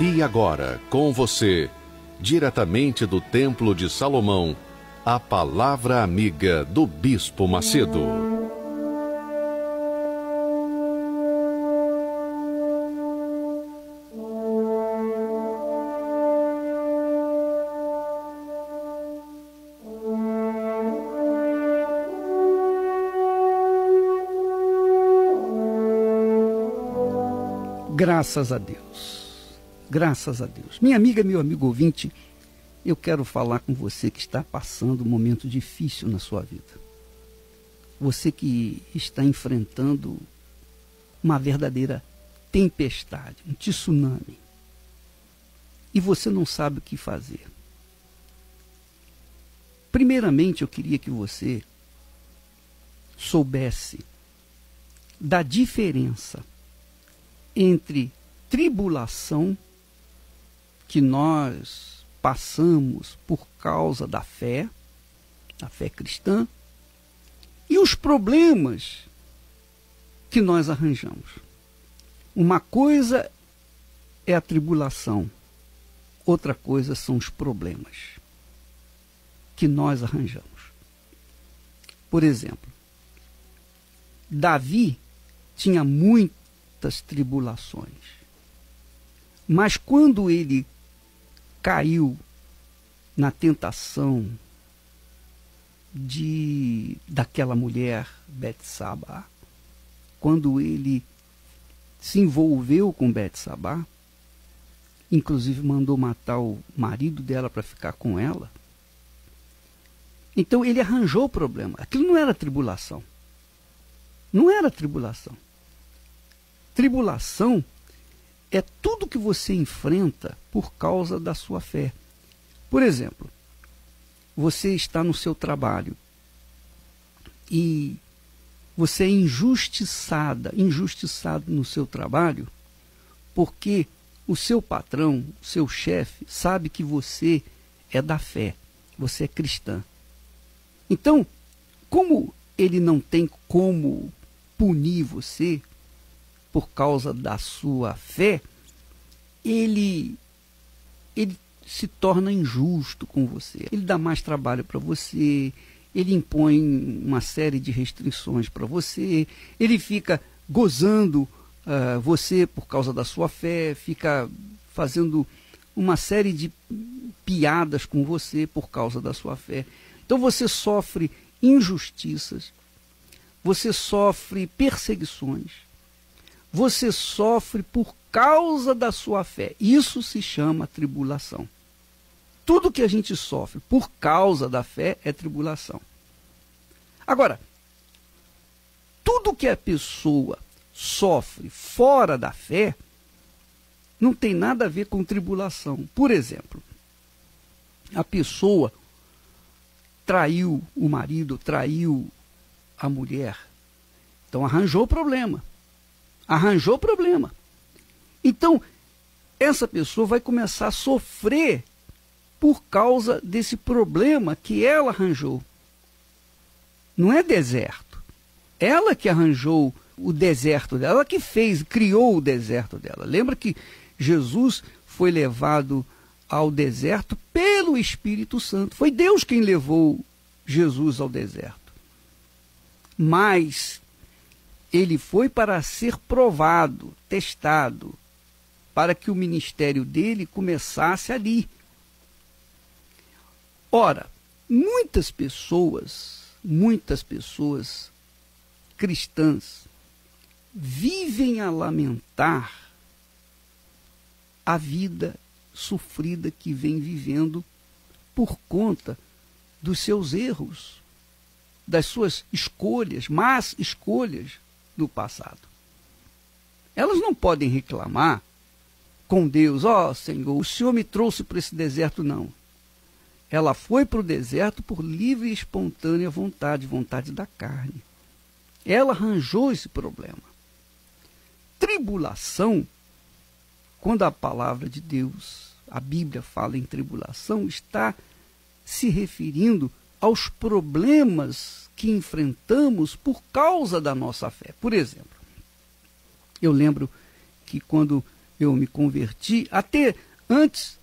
E agora, com você, diretamente do Templo de Salomão, a Palavra Amiga do Bispo Macedo. Graças a Deus, graças a Deus. Minha amiga, meu amigo ouvinte, eu quero falar com você que está passando um momento difícil na sua vida. Você que está enfrentando uma verdadeira tempestade, um tsunami. E você não sabe o que fazer. Primeiramente, eu queria que você soubesse da diferença entre tribulação que nós passamos por causa da fé cristã, e os problemas que nós arranjamos. Uma coisa é a tribulação, outra coisa são os problemas que nós arranjamos. Por exemplo, Davi tinha muitas tribulações, mas quando ele caiu na tentação daquela mulher Betsabá, quando ele se envolveu com Betsabá, inclusive mandou matar o marido dela para ficar com ela, então ele arranjou o problema. Aquilo não era tribulação. Não era tribulação. Tribulação é tudo que você enfrenta por causa da sua fé. Por exemplo, você está no seu trabalho e você é injustiçado no seu trabalho porque o seu patrão, o seu chefe, sabe que você é da fé, você é cristã. Então, como ele não tem como punir você por causa da sua fé, ele se torna injusto com você. Ele dá mais trabalho para você, ele impõe uma série de restrições para você, ele fica gozando você por causa da sua fé, fica fazendo uma série de piadas com você por causa da sua fé. Então você sofre injustiças, você sofre perseguições, você sofre por causa da sua fé. Isso se chama tribulação. Tudo que a gente sofre por causa da fé é tribulação. Agora, tudo que a pessoa sofre fora da fé não tem nada a ver com tribulação. Por exemplo, a pessoa traiu o marido, traiu a mulher. Então arranjou problema. Então, essa pessoa vai começar a sofrer por causa desse problema que ela arranjou. Não é deserto. Ela que arranjou o deserto dela, ela que criou o deserto dela. Lembra que Jesus foi levado ao deserto pelo Espírito Santo. Foi Deus quem levou Jesus ao deserto. Mas ele foi para ser provado, testado, para que o ministério dele começasse ali. Ora, muitas pessoas cristãs vivem a lamentar a vida sofrida que vem vivendo por conta dos seus erros, das suas escolhas, más escolhas do passado. Elas não podem reclamar com Deus: ó Senhor, o Senhor me trouxe para esse deserto, não. Ela foi para o deserto por livre e espontânea vontade da carne. Ela arranjou esse problema. Tribulação, quando a palavra de Deus, a Bíblia fala em tribulação, está se referindo aos problemas que enfrentamos por causa da nossa fé. Por exemplo, eu lembro que quando eu me converti, até antes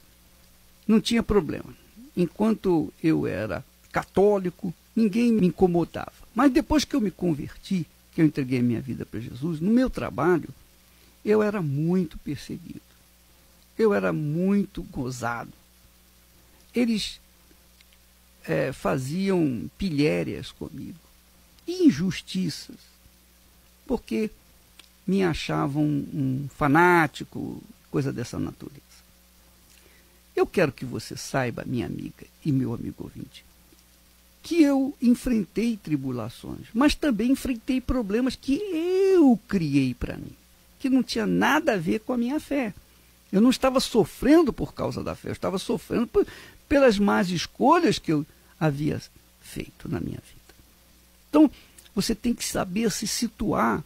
não tinha problema. Enquanto eu era católico, ninguém me incomodava. Mas depois que eu me converti, que eu entreguei minha vida para Jesus, no meu trabalho, eu era muito perseguido. Eu era muito gozado. Eles faziam pilhérias comigo, injustiças, porque me achavam um fanático, coisa dessa natureza. Eu quero que você saiba, minha amiga e meu amigo ouvinte, que eu enfrentei tribulações, mas também enfrentei problemas que eu criei para mim, que não tinha nada a ver com a minha fé. Eu não estava sofrendo por causa da fé, eu estava sofrendo pelas más escolhas que eu havia feito na minha vida. Então, você tem que saber se situar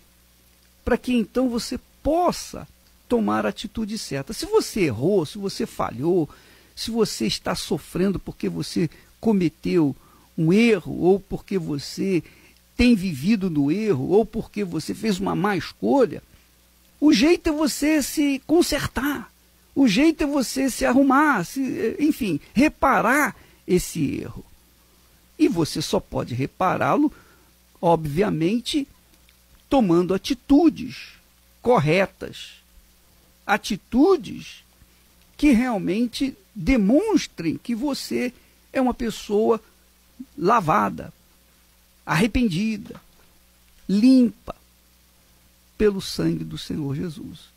para que então você possa tomar a atitude certa. Se você errou, se você falhou, se você está sofrendo porque você cometeu um erro, ou porque você tem vivido no erro, ou porque você fez uma má escolha, o jeito é você se consertar, o jeito é você se arrumar, enfim, reparar esse erro. E você só pode repará-lo, obviamente, tomando atitudes corretas, atitudes que realmente demonstrem que você é uma pessoa lavada, arrependida, limpa pelo sangue do Senhor Jesus.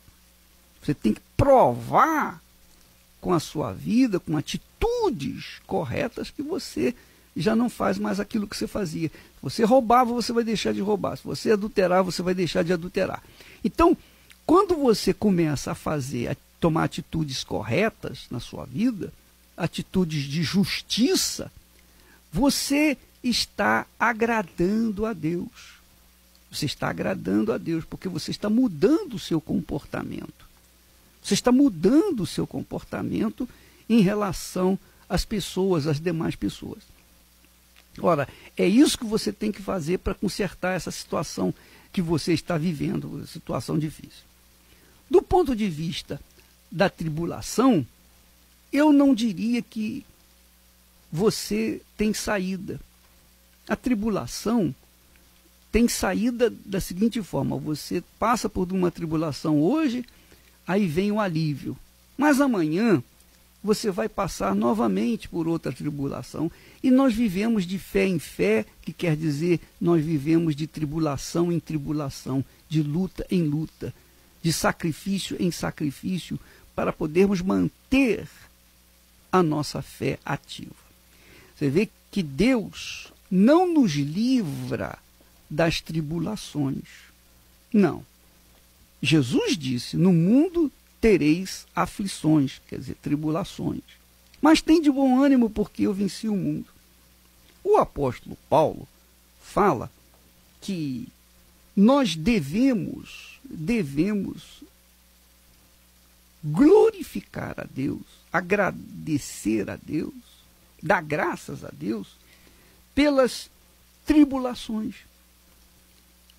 Você tem que provar com a sua vida, com atitudes corretas, que você já não faz mais aquilo que você fazia. Se você roubava, você vai deixar de roubar. Se você adulterava, você vai deixar de adulterar. Então, quando você começa a tomar atitudes corretas na sua vida, atitudes de justiça, você está agradando a Deus. Você está agradando a Deus, porque você está mudando o seu comportamento. Você está mudando o seu comportamento em relação às pessoas, às demais pessoas. Ora, é isso que você tem que fazer para consertar essa situação que você está vivendo, situação difícil. Do ponto de vista da tribulação, eu não diria que você tem saída. A tribulação tem saída da seguinte forma: você passa por uma tribulação hoje, aí vem o alívio. Mas amanhã você vai passar novamente por outra tribulação. E nós vivemos de fé em fé, que quer dizer, nós vivemos de tribulação em tribulação, de luta em luta, de sacrifício em sacrifício, para podermos manter a nossa fé ativa. Você vê que Deus não nos livra das tribulações. Não. Jesus disse: no mundo tereis aflições, quer dizer, tribulações. Mas tem de bom ânimo, porque eu venci o mundo. O apóstolo Paulo fala que nós devemos glorificar a Deus, agradecer a Deus, dar graças a Deus pelas tribulações.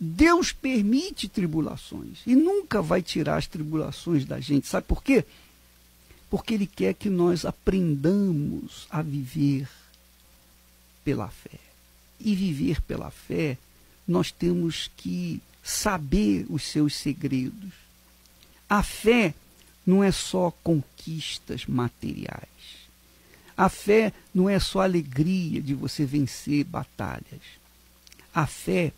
Deus permite tribulações e nunca vai tirar as tribulações da gente. Sabe por quê? Porque Ele quer que nós aprendamos a viver pela fé. E viver pela fé, nós temos que saber os seus segredos. A fé não é só conquistas materiais. A fé não é só alegria de você vencer batalhas. A fé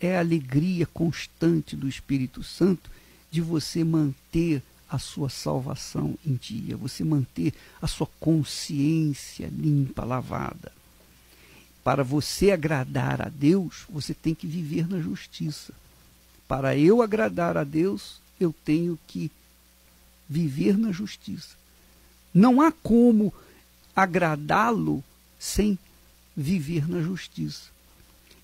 é a alegria constante do Espírito Santo de você manter a sua salvação em dia, você manter a sua consciência limpa, lavada. Para você agradar a Deus, você tem que viver na justiça. Para eu agradar a Deus, eu tenho que viver na justiça. Não há como agradá-lo sem viver na justiça.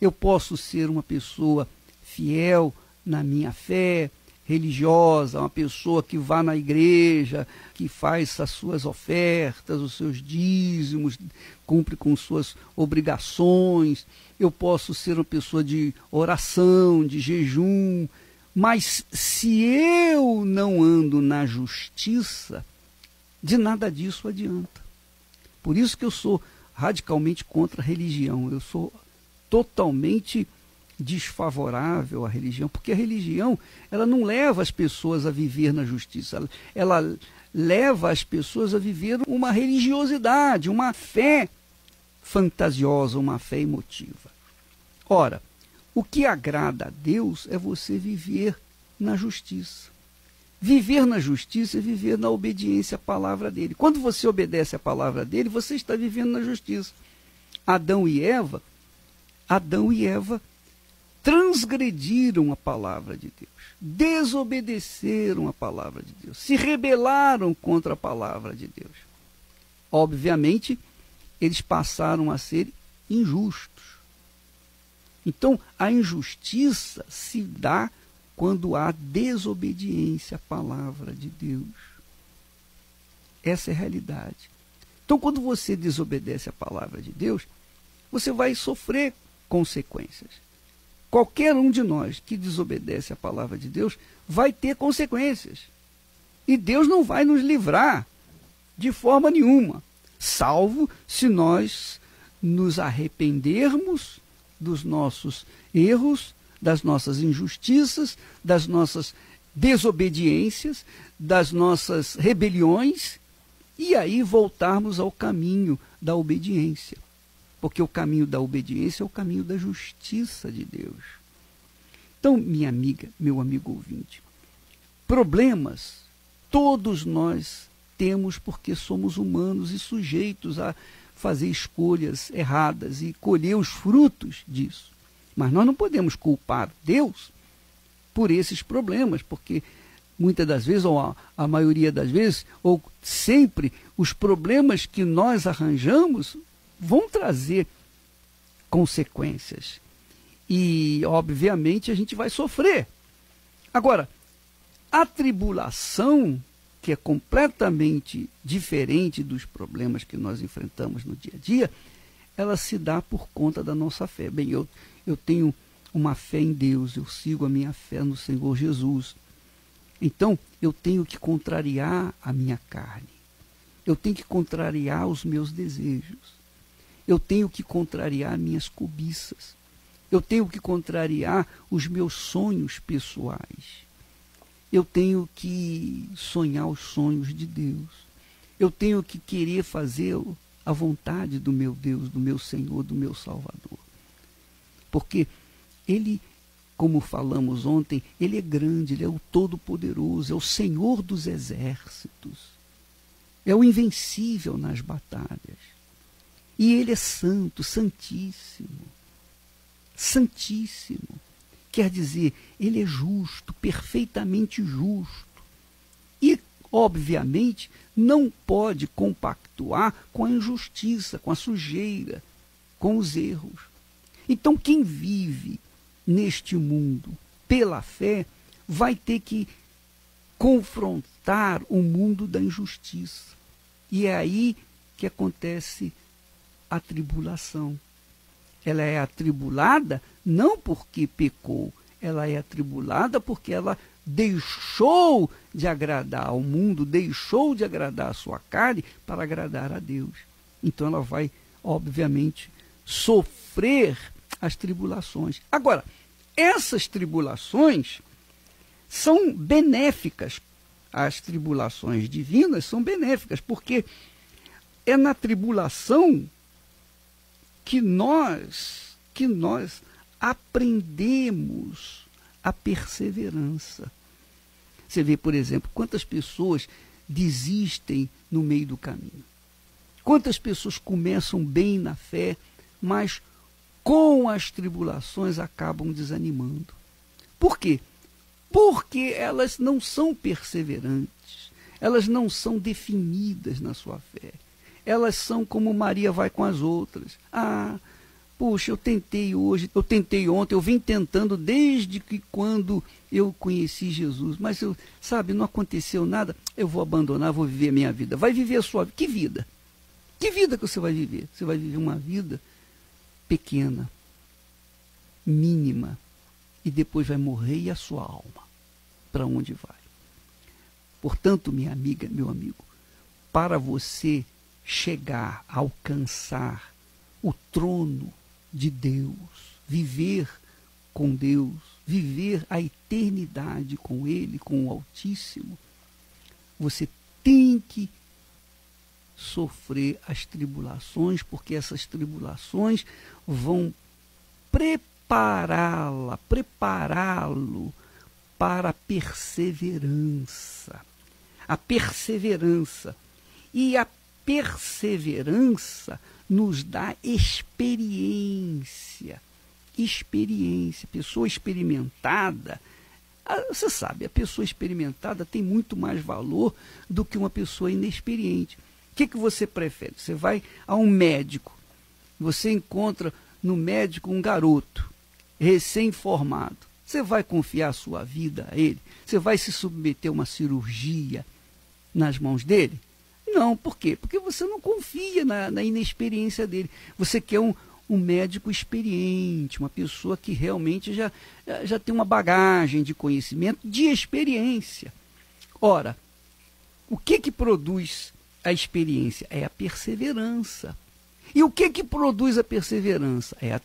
Eu posso ser uma pessoa fiel na minha fé, religiosa, uma pessoa que vá na igreja, que faz as suas ofertas, os seus dízimos, cumpre com suas obrigações. Eu posso ser uma pessoa de oração, de jejum, Mas se eu não ando na justiça, de nada disso adianta. Por isso que eu sou radicalmente contra a religião. Eu sou totalmente desfavorável à religião, porque a religião, ela não leva as pessoas a viver na justiça, ela leva as pessoas a viver uma religiosidade, uma fé fantasiosa, uma fé emotiva. Ora, o que agrada a Deus é você viver na justiça. Viver na justiça é viver na obediência à palavra dele. Quando você obedece à palavra dele, você está vivendo na justiça. Adão e Eva transgrediram a palavra de Deus, desobedeceram a palavra de Deus, se rebelaram contra a palavra de Deus. Obviamente, eles passaram a ser injustos. Então, a injustiça se dá quando há desobediência à palavra de Deus. Essa é a realidade. Então, quando você desobedece à palavra de Deus, você vai sofrer consequências. Qualquer um de nós que desobedece à palavra de Deus vai ter consequências. E Deus não vai nos livrar de forma nenhuma, salvo se nós nos arrependermos dos nossos erros, das nossas injustiças, das nossas desobediências, das nossas rebeliões, e aí voltarmos ao caminho da obediência. Porque o caminho da obediência é o caminho da justiça de Deus. Então, minha amiga, meu amigo ouvinte, problemas todos nós temos porque somos humanos e sujeitos a fazer escolhas erradas e colher os frutos disso. Mas nós não podemos culpar Deus por esses problemas, porque muitas das vezes, ou a maioria das vezes, ou sempre, os problemas que nós arranjamos vão trazer consequências. E, obviamente, a gente vai sofrer. Agora, a tribulação, que é completamente diferente dos problemas que nós enfrentamos no dia a dia, ela se dá por conta da nossa fé. Bem, eu tenho uma fé em Deus, eu sigo a minha fé no Senhor Jesus. Então, eu tenho que contrariar a minha carne. Eu tenho que contrariar os meus desejos. Eu tenho que contrariar minhas cobiças. Eu tenho que contrariar os meus sonhos pessoais. Eu tenho que sonhar os sonhos de Deus. Eu tenho que querer fazer a vontade do meu Deus, do meu Senhor, do meu Salvador. Porque Ele, como falamos ontem, Ele é grande, Ele é o Todo-Poderoso, é o Senhor dos exércitos. É o invencível nas batalhas. E Ele é santo, santíssimo. Santíssimo. Quer dizer, Ele é justo, perfeitamente justo. E, obviamente, não pode compactuar com a injustiça, com a sujeira, com os erros. Então, quem vive neste mundo pela fé vai ter que confrontar o mundo da injustiça. E é aí que acontece a tribulação. Ela é atribulada não porque pecou, ela é atribulada porque ela deixou de agradar ao mundo, deixou de agradar a sua carne para agradar a Deus. Então ela vai, obviamente, sofrer as tribulações. Agora, essas tribulações são benéficas. As tribulações divinas são benéficas, porque é na tribulação que nós aprendemos a perseverança. Você vê, por exemplo, quantas pessoas desistem no meio do caminho. Quantas pessoas começam bem na fé, mas com as tribulações acabam desanimando. Por quê? Porque elas não são perseverantes, elas não são definidas na sua fé. Elas são como Maria vai com as outras. Puxa, eu tentei hoje, eu tentei ontem, eu vim tentando desde que quando eu conheci Jesus, mas não aconteceu nada, eu vou abandonar, vou viver a minha vida. Vai viver a sua vida. Que vida? Que vida que você vai viver? Você vai viver uma vida pequena, mínima, e depois vai morrer, e a sua alma? Para onde vai? Portanto, minha amiga, meu amigo, para você chegar, alcançar o trono de Deus, viver com Deus, viver a eternidade com Ele, com o Altíssimo, você tem que sofrer as tribulações, porque essas tribulações vão prepará-lo para a perseverança. A perseverança. E a perseverança nos dá experiência. Experiência. Pessoa experimentada, você sabe, a pessoa experimentada tem muito mais valor do que uma pessoa inexperiente. O que você prefere? Você vai a um médico, você encontra no médico um garoto recém-formado. Você vai confiar a sua vida a ele? Você vai se submeter a uma cirurgia nas mãos dele? Não, por quê? Porque você não confia na inexperiência dele. Você quer um médico experiente, uma pessoa que realmente já tem uma bagagem de conhecimento, de experiência. Ora, o que produz a experiência? É a perseverança. E o que produz a perseverança? É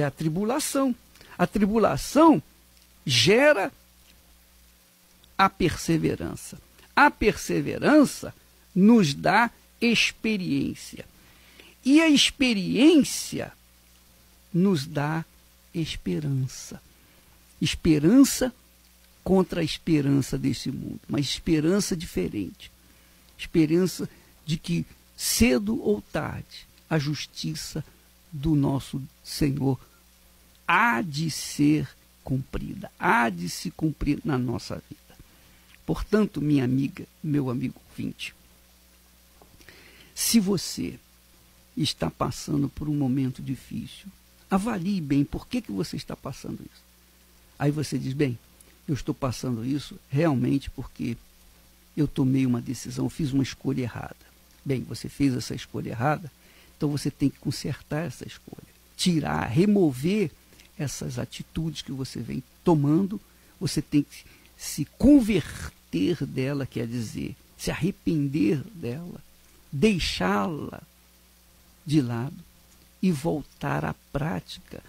a tribulação. A tribulação gera a perseverança. A perseverança nos dá experiência. E a experiência nos dá esperança. Esperança contra a esperança desse mundo, mas esperança diferente. Esperança de que, cedo ou tarde, a justiça do nosso Senhor há de ser cumprida, há de se cumprir na nossa vida. Portanto, minha amiga, meu amigo ouvinte, se você está passando por um momento difícil, avalie bem por que você está passando isso. Aí você diz, bem, eu estou passando isso realmente porque eu tomei uma decisão, fiz uma escolha errada. Bem, você fez essa escolha errada, então você tem que consertar essa escolha, tirar, remover essas atitudes que você vem tomando, você tem que se converter dela, quer dizer, se arrepender dela, deixá-la de lado e voltar à prática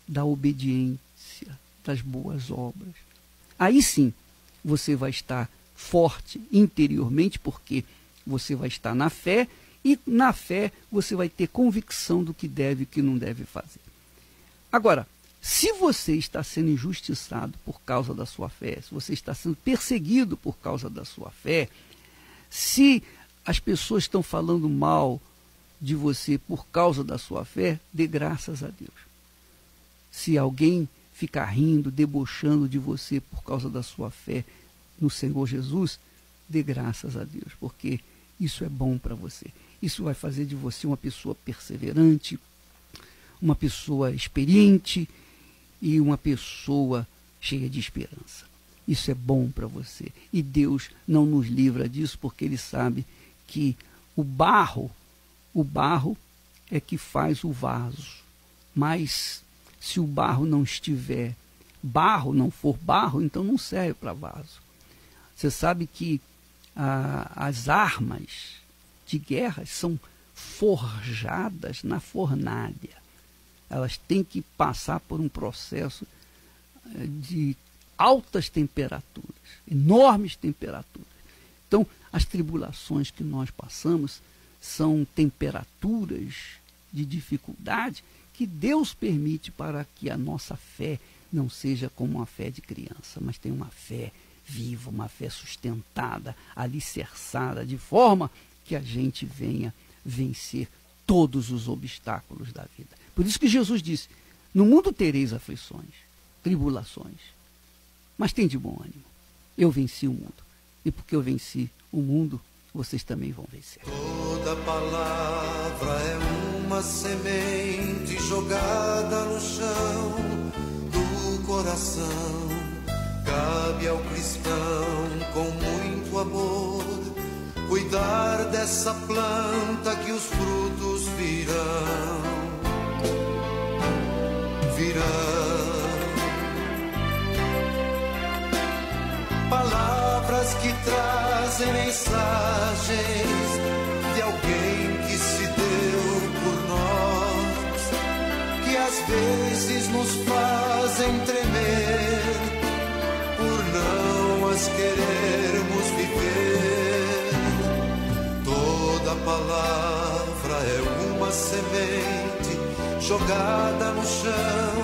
da obediência, das boas obras. Aí sim, você vai estar forte interiormente, porque você vai estar na fé, e na fé você vai ter convicção do que deve e que não deve fazer. Agora, se você está sendo injustiçado por causa da sua fé, se você está sendo perseguido por causa da sua fé, se as pessoas estão falando mal de você por causa da sua fé, dê graças a Deus. Se alguém ficar rindo, debochando de você por causa da sua fé no Senhor Jesus, dê graças a Deus, porque isso é bom para você. Isso vai fazer de você uma pessoa perseverante, uma pessoa experiente e uma pessoa cheia de esperança. Isso é bom para você. E Deus não nos livra disso porque Ele sabe que o barro é que faz o vaso. Mas se o barro não estiver barro, não for barro, então não serve para vaso. Você sabe que as armas de guerra são forjadas na fornalha. Elas têm que passar por um processo de altas temperaturas, enormes temperaturas. Então, as tribulações que nós passamos são temperaturas de dificuldade que Deus permite para que a nossa fé não seja como uma fé de criança, mas tenha uma fé viva, uma fé sustentada, alicerçada, de forma que a gente venha vencer todos os obstáculos da vida. Por isso que Jesus disse, no mundo tereis aflições, tribulações, mas tem de bom ânimo. Eu venci o mundo. E porque eu venci o mundo, vocês também vão vencer. Toda palavra é uma semente jogada no chão do coração. Cabe ao cristão com muito amor cuidar dessa planta que os frutos virão. trazem mensagens de alguém que se deu por nós, que às vezes nos fazem tremer por não as querermos viver. Toda palavra é uma semente jogada no chão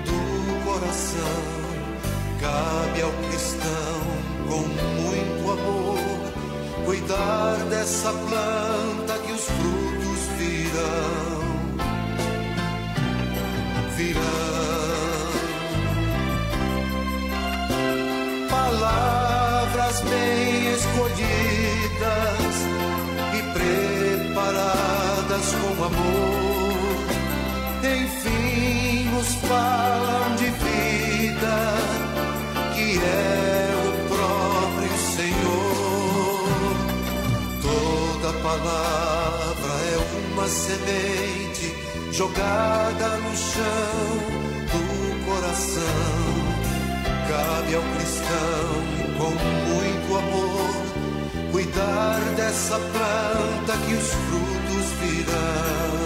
do coração. Cabe ao cristão, com muito amor, cuidar dessa planta que os frutos virão. Palavras bem escolhidas e preparadas com amor, enfim nos falam de vida, que é o próprio Senhor. Toda palavra é uma semente jogada no chão do coração. Cabe ao cristão, com muito amor, cuidar dessa planta que os frutos virão.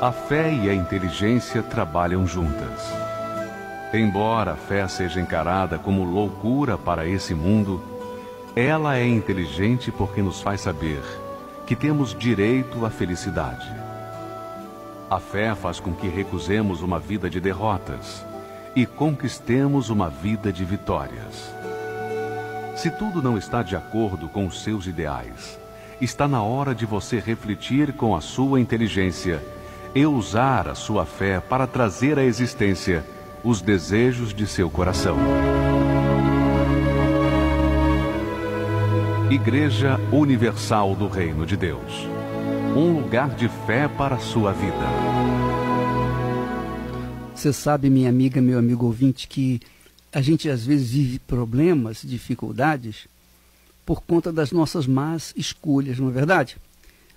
A fé e a inteligência trabalham juntas. Embora a fé seja encarada como loucura para esse mundo, ela é inteligente porque nos faz saber que temos direito à felicidade. A fé faz com que recusemos uma vida de derrotas e conquistemos uma vida de vitórias. Se tudo não está de acordo com os seus ideais, está na hora de você refletir com a sua inteligência e usar a sua fé para trazer à existência os desejos de seu coração. Igreja Universal do Reino de Deus. Um lugar de fé para a sua vida. Você sabe, minha amiga, meu amigo ouvinte, que a gente às vezes vive problemas, dificuldades, por conta das nossas más escolhas, não é verdade?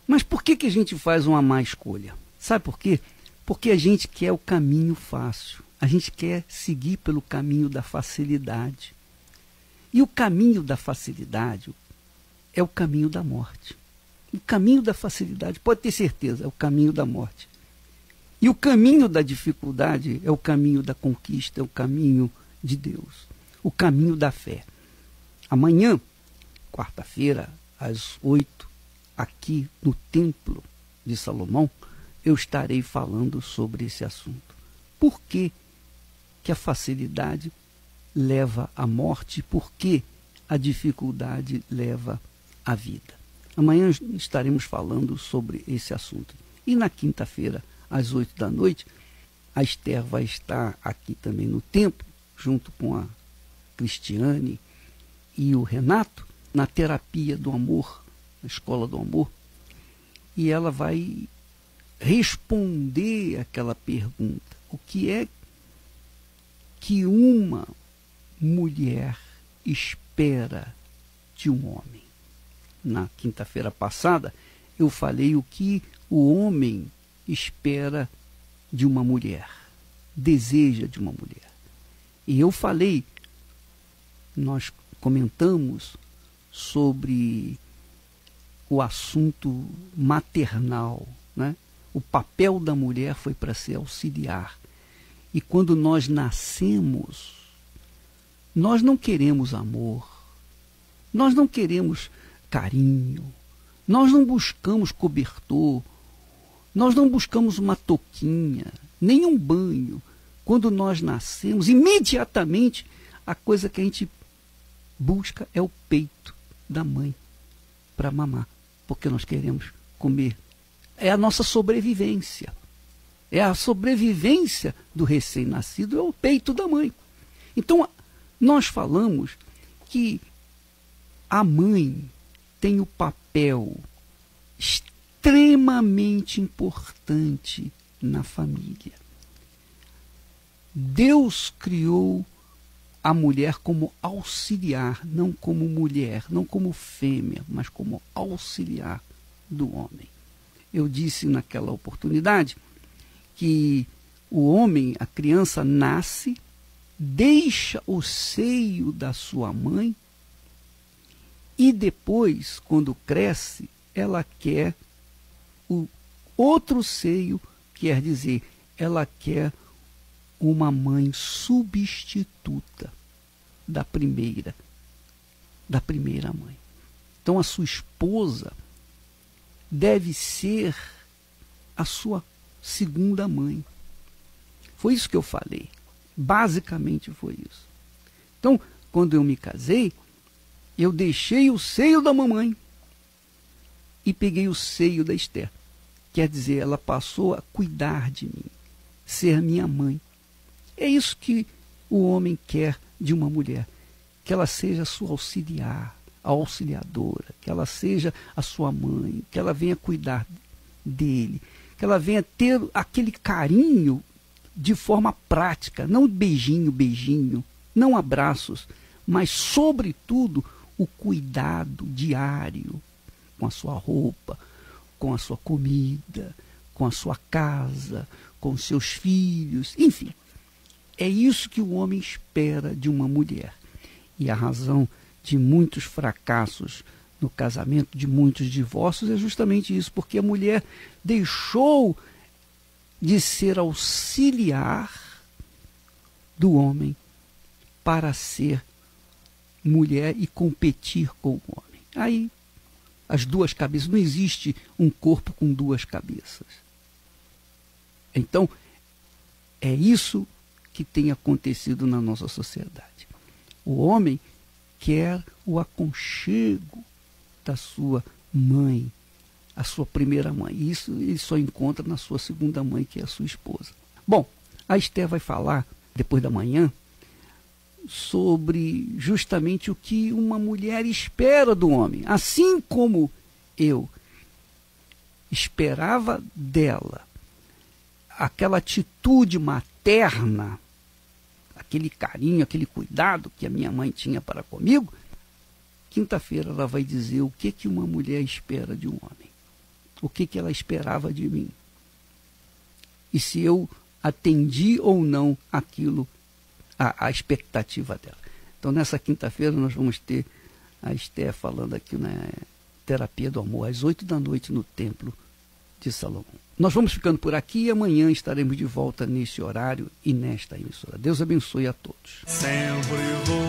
Mas por que a gente faz uma má escolha? Sabe por quê? Porque a gente quer o caminho fácil. A gente quer seguir pelo caminho da facilidade. E o caminho da facilidade é o caminho da morte. O caminho da facilidade, pode ter certeza, é o caminho da morte. E o caminho da dificuldade é o caminho da conquista, é o caminho de Deus. O caminho da fé. Amanhã, quarta-feira, às 8, aqui no Templo de Salomão, eu estarei falando sobre esse assunto. Por que a facilidade leva à morte? Por que a dificuldade leva à vida? Amanhã estaremos falando sobre esse assunto. E na quinta-feira, às 8 da noite, a Esther vai estar aqui também no templo, junto com a Cristiane e o Renato, na terapia do amor, na escola do amor. E ela vai responder aquela pergunta: o que é que uma mulher espera de um homem? Na quinta-feira passada eu falei o que o homem espera de uma mulher, deseja de uma mulher. E eu falei, nós comentamos sobre o assunto maternal, né? O papel da mulher foi para ser auxiliar. E quando nós nascemos, nós não queremos amor, nós não queremos carinho, nós não buscamos cobertor, nós não buscamos uma touquinha, nem um banho. Quando nós nascemos, imediatamente a coisa que a gente busca é o peito da mãe para mamar, porque nós queremos comer. É a nossa sobrevivência. É a sobrevivência do recém-nascido, é o peito da mãe. Então, nós falamos que a mãe tem o papel extremamente importante na família. Deus criou a mulher como auxiliar, não como mulher, não como fêmea, mas como auxiliar do homem. Eu disse naquela oportunidade que o homem, a criança, nasce, deixa o seio da sua mãe e depois, quando cresce, ela quer o outro seio, quer dizer, ela quer uma mãe substituta da primeira mãe. Então a sua esposa deve ser a sua segunda mãe. Foi isso que eu falei. Basicamente foi isso. Então, quando eu me casei, eu deixei o seio da mamãe e peguei o seio da Esther. Quer dizer, ela passou a cuidar de mim, ser minha mãe. É isso que o homem quer de uma mulher, que ela seja sua auxiliar, a auxiliadora, que ela seja a sua mãe, que ela venha cuidar dele, que ela venha ter aquele carinho de forma prática, não beijinho, não abraços, mas, sobretudo, o cuidado diário com a sua roupa, com a sua comida, com a sua casa, com os seus filhos, enfim. É isso que o homem espera de uma mulher. E a razão de muitos fracassos no casamento, de muitos divórcios, é justamente isso, porque a mulher deixou de ser auxiliar do homem para ser mulher e competir com o homem. Aí, as duas cabeças, não existe um corpo com duas cabeças. Então, é isso que tem acontecido na nossa sociedade. O homem quer o aconchego da sua mãe, a sua primeira mãe. E isso ele só encontra na sua segunda mãe, que é a sua esposa. Bom, a Esther vai falar, depois da manhã, sobre justamente o que uma mulher espera do homem. Assim como eu esperava dela aquela atitude materna, aquele carinho, aquele cuidado que a minha mãe tinha para comigo, quinta-feira ela vai dizer o que uma mulher espera de um homem. O que ela esperava de mim. E se eu atendi ou não aquilo, a expectativa dela. Então, nessa quinta-feira, nós vamos ter a Esther falando aqui na Terapia do Amor, às 8h no Templo de Salomão. Nós vamos ficando por aqui e amanhã estaremos de volta nesse horário e nesta emissora. Deus abençoe a todos. Sempre vou